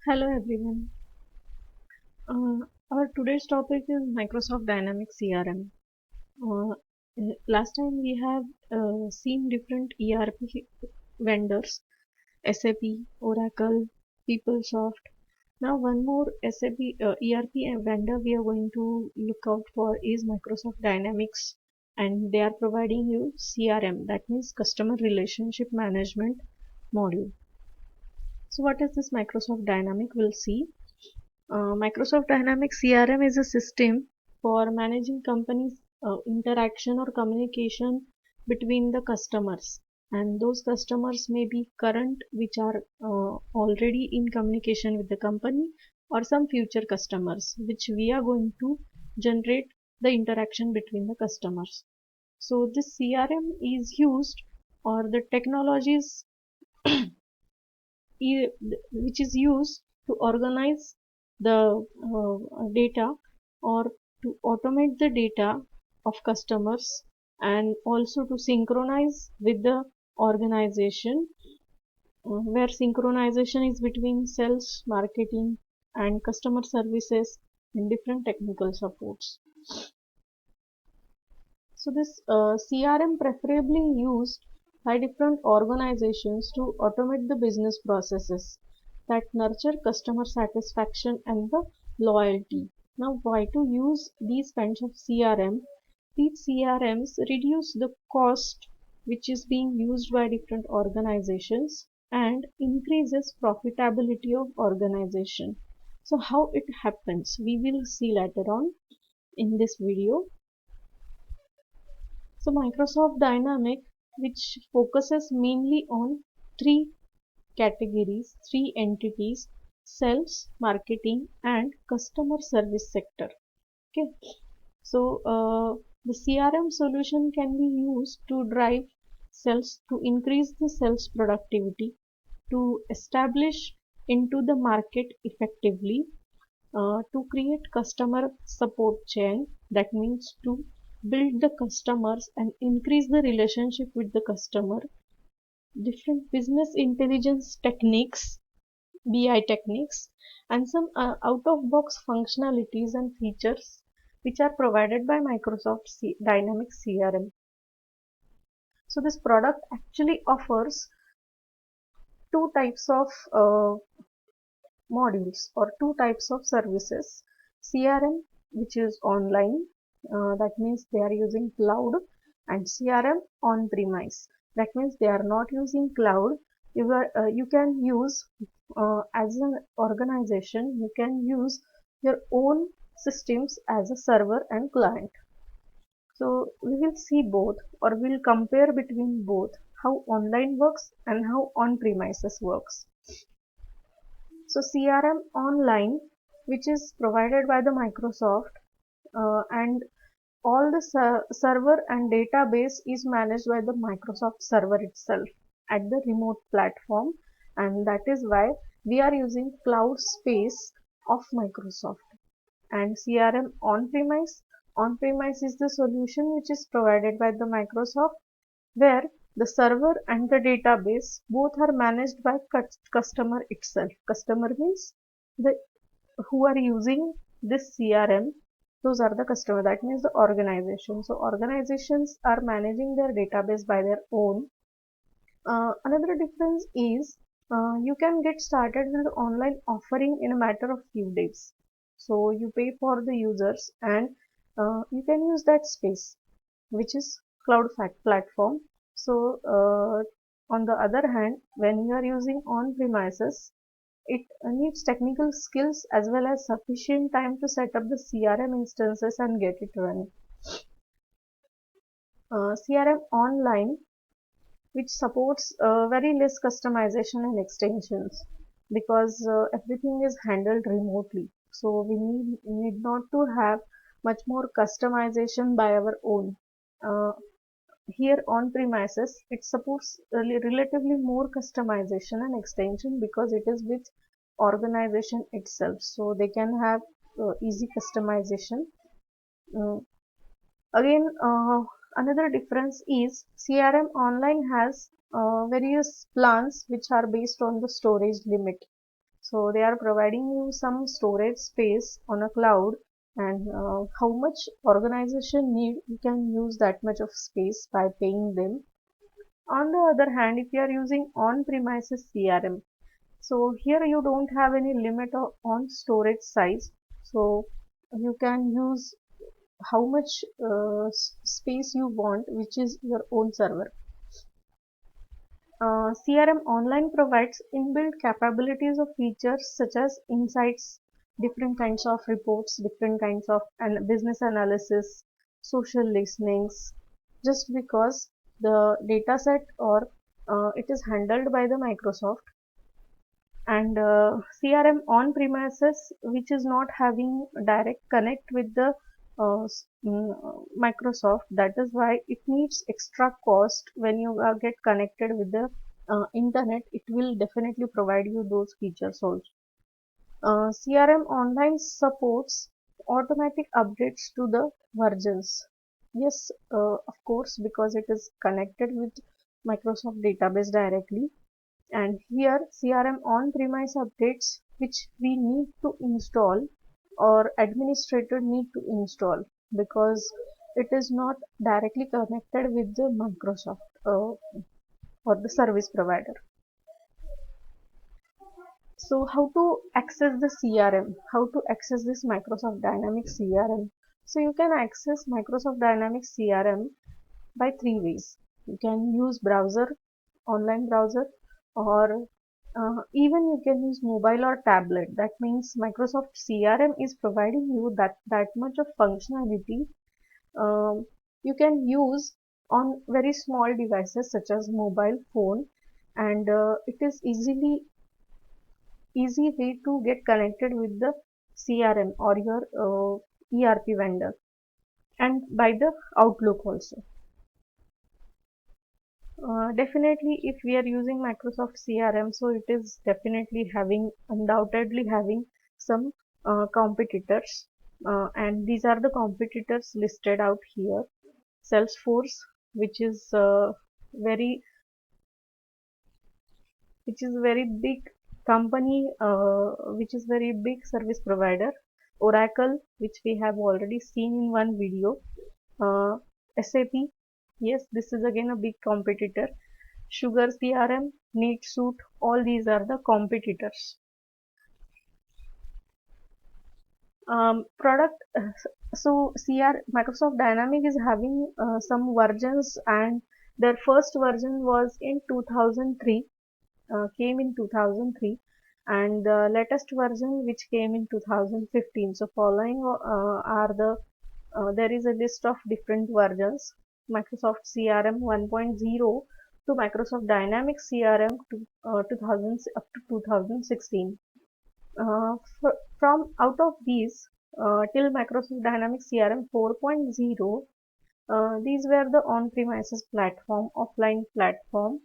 Hello everyone. Uh, our today's topic is Microsoft Dynamics CRM. Last time we have seen different ERP vendors: SAP, Oracle, PeopleSoft. Now one more SAP ERP vendor we are going to look out for is Microsoft Dynamics, and they are providing you CRM, that means Customer Relationship Management module. So what is this Microsoft Dynamic? We'll see. Microsoft Dynamics CRM is a system for managing companies' interaction or communication between the customers, and those customers may be current, which are already in communication with the company, or some future customers, which we are going to generate the interaction between the customers. So this CRM is used, or the technologies which is used to organize the data, or to automate the data of customers, and also to synchronize with the organization, where synchronization is between sales, marketing, and customer services and different technical supports. So this CRM preferably used by different organizations to automate the business processes that nurture customer satisfaction and the loyalty. Now, why to use these kinds of CRM? These CRMs reduce the cost which is being used by different organizations and increases profitability of organization. So how it happens, we will see later on in this video. So Microsoft Dynamics, which focuses mainly on three categories, three entities: sales, marketing, and customer service sector. Okay, so the CRM solution can be used to drive sales, to increase the sales productivity, to establish into the market effectively, to create customer support chain, that means to build the customers and increase the relationship with the customer, different business intelligence techniques, BI techniques, and some out of box functionalities and features which are provided by Microsoft Dynamics CRM. So this product actually offers two types of modules, or two types of services: CRM, which is online, that means they are using cloud, and CRM on premise, that means they are not using cloud. You can use, as an organization, you can use your own systems as a server and client. So we will see both, or we'll compare between both, how online works and how on premises works. So CRM Online, which is provided by the Microsoft, and all the server and database is managed by the Microsoft server itself at the remote platform, and that is why we are using cloud space of Microsoft. And CRM on-premise is the solution which is provided by the Microsoft, where the server and the database both are managed by customer itself. Customer means the who are using this CRM, those are the customer, that means the organization. So organizations are managing their database by their own. Another difference is, you can get started with the online offering in a matter of few days. So you pay for the users, and you can use that space, which is cloud platform. So on the other hand, when you are using on premises, it needs technical skills as well as sufficient time to set up the CRM instances and get it running. CRM Online, which supports very less customization and extensions, because everything is handled remotely. So we need not to have much more customization by our own. Uh, Here on premises, it supports relatively more customization and extension because it is with organization itself, so they can have easy customization. Uh, Again, another difference is CRM Online has various plans which are based on the storage limit. So they are providing you some storage space on a cloud, and how much organization need, you can use that much of space by paying them. On the other hand, if you are using on-premises CRM, so here you don't have any limit on storage size. So you can use how much space you want, which is your own server. CRM Online provides inbuilt capabilities of features such as insights, different kinds of reports, different kinds of business analysis, social listenings, just because the dataset or it is handled by the Microsoft. And CRM on premises, which is not having direct connect with the Microsoft. That is why it needs extra cost. When you get connected with the internet, it will definitely provide you those features also. CRM Online supports automatic updates to the versions. Yes, of course, because it is connected with Microsoft database directly. And here CRM on-premise updates which we need to install or administrator need to install, because it is not directly connected with the Microsoft or the service provider. So how to access the CRM? How to access this Microsoft Dynamics CRM? So you can access Microsoft Dynamics CRM by three ways. You can use browser, online browser, or even you can use mobile or tablet. That means Microsoft CRM is providing you that much of functionality you can use on very small devices such as mobile phone, and it is easy way to get connected with the CRM or your ERP vendor, and by the Outlook also. Definitely, if we are using Microsoft CRM, so it is definitely undoubtedly having some competitors, and these are the competitors listed out here. Salesforce, which is very, which is very big company, which is very big service provider. Oracle, which we have already seen in one video. SAP, yes, this is again a big competitor. Sugar CRM, NetSuite, all these are the competitors. Product, so Microsoft Dynamics is having some versions, and their first version was in 2003, came in 2003, and the latest version which came in 2015. So following are the there is a list of different versions: Microsoft CRM 1.0 to Microsoft Dynamics CRM to 2000 up to 2016. From out of these till Microsoft Dynamics CRM 4.0, these were the on-premises platform, offline platform.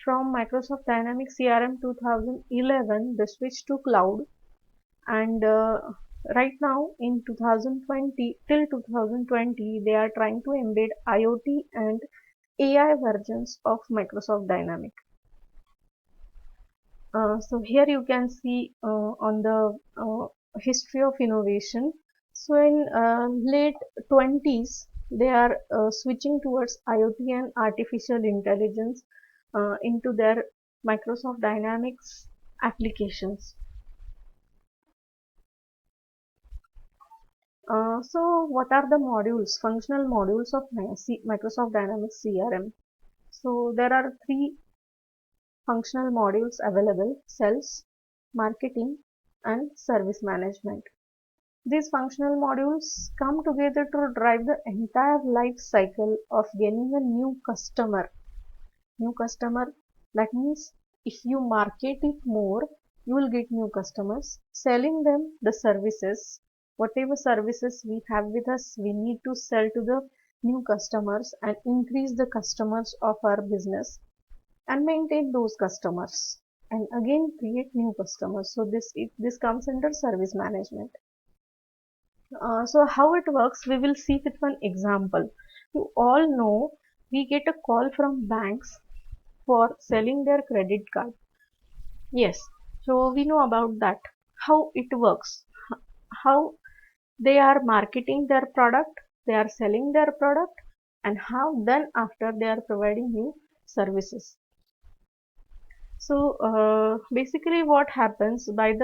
From Microsoft Dynamics CRM 2011, they switched to cloud, and right now in 2020 till 2020, they are trying to embed IoT and AI versions of Microsoft Dynamics. So here you can see on the history of innovation. So in late 20s, they are switching towards IoT and artificial intelligence into their Microsoft Dynamics applications. So what are the modules, functional modules of Microsoft Dynamics CRM? So there are three functional modules available: sales, marketing, and service management. These functional modules come together to drive the entire life cycle of gaining a new customer. New customer, that means if you market it more, you will get new customers. Selling them the services, whatever services we have with us, we need to sell to the new customers and increase the customers of our business, and maintain those customers, and again create new customers. So this comes under service management. So how it works, we will see with one example. You all know we get a call from banks for selling their credit card. Yes. So we know about that, how it works, how they are marketing their product, they are selling their product, and how then after they are providing new services. So basically what happens by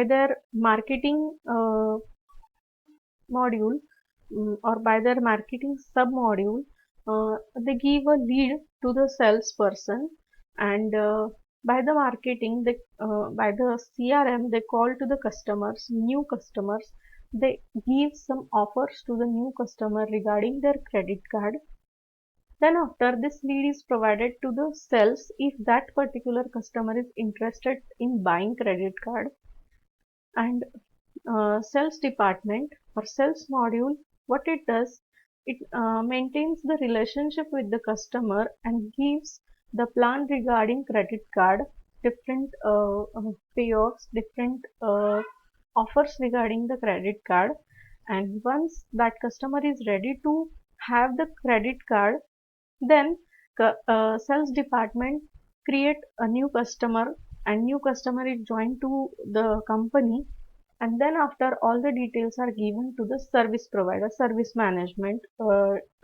their marketing module, or by their marketing sub module, they give a lead to the salesperson, and by the marketing they, by the CRM, they call to the customers, new customers. They give some offers to the new customer regarding their credit card. Then after, this lead is provided to the sales if that particular customer is interested in buying credit card. And sales department or sales module, what it does, it maintains the relationship with the customer and gives the plan regarding credit card, different payoffs, different offers regarding the credit card. And once that customer is ready to have the credit card, then sales department create a new customer, and new customer is joined to the company. And then after, all the details are given to the service provider, service management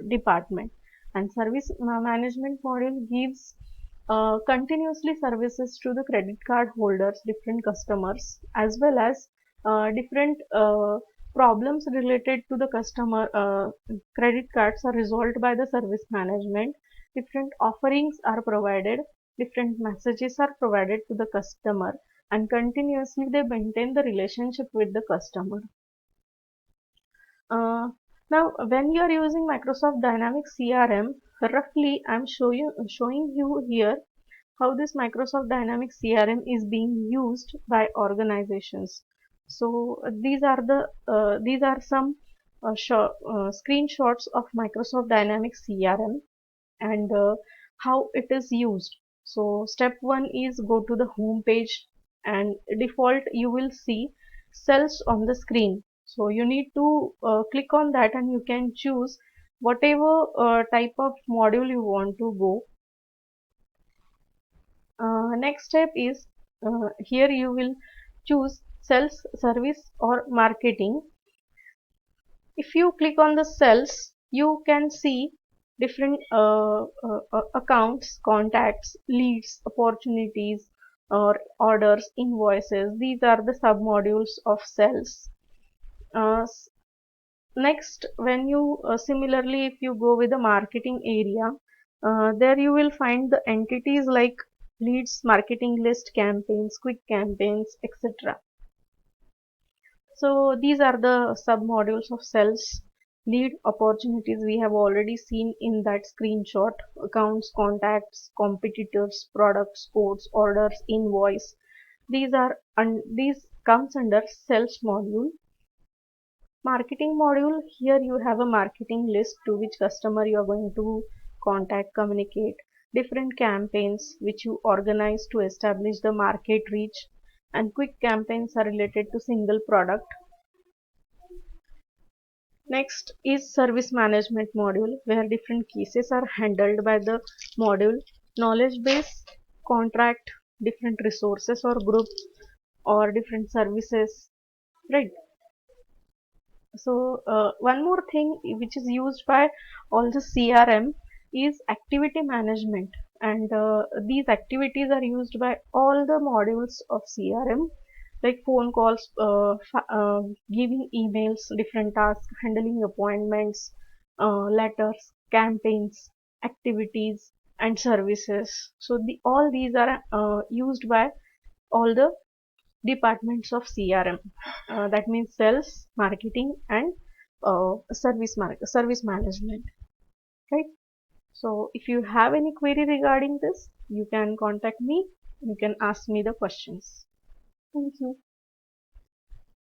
department. And service management module gives continuously services to the credit card holders, different customers, as well as different problems related to the customer credit cards are resolved by the service management. Different offerings are provided, different messages are provided to the customer, and continuously they maintain the relationship with the customer. Uh, Now, when you are using Microsoft Dynamics CRM, roughly I'm showing you here how this Microsoft Dynamics CRM is being used by organizations. So these are some screenshots of Microsoft Dynamics CRM, and how it is used. So step one is go to the home page, and default you will see cells on the screen. So you need to click on that, and you can choose whatever type of module you want to go. Next step is, here you will choose sales, service, or marketing. If you click on the cells, you can see different accounts, contacts, leads, opportunities, or orders, invoices. These are the submodules of cells. Uh, Next, when you similarly, if you go with the marketing area, there you will find the entities like leads, marketing list, campaigns, quick campaigns, etc. So these are the submodules of sales. Lead, opportunities, we have already seen in that screenshot. Accounts, contacts, competitors, products, codes, orders, invoice. These comes under sales module. Marketing module, here you have a marketing list to which customer you are going to contact, communicate. Different campaigns which you organize to establish the market reach, and quick campaigns are related to single product. Next is service management module, where different cases are handled by the module. Knowledge base, contract, different resources or groups, or different services, right? So one more thing which is used by all the CRM is activity management, and these activities are used by all the modules of CRM, like phone calls, giving emails, different tasks, handling appointments, letters, campaigns, activities, and services. So all these are used by all the departments of CRM. That means sales, marketing, and service management. Right. So if you have any query regarding this, you can contact me. You can ask me the questions. Thank you.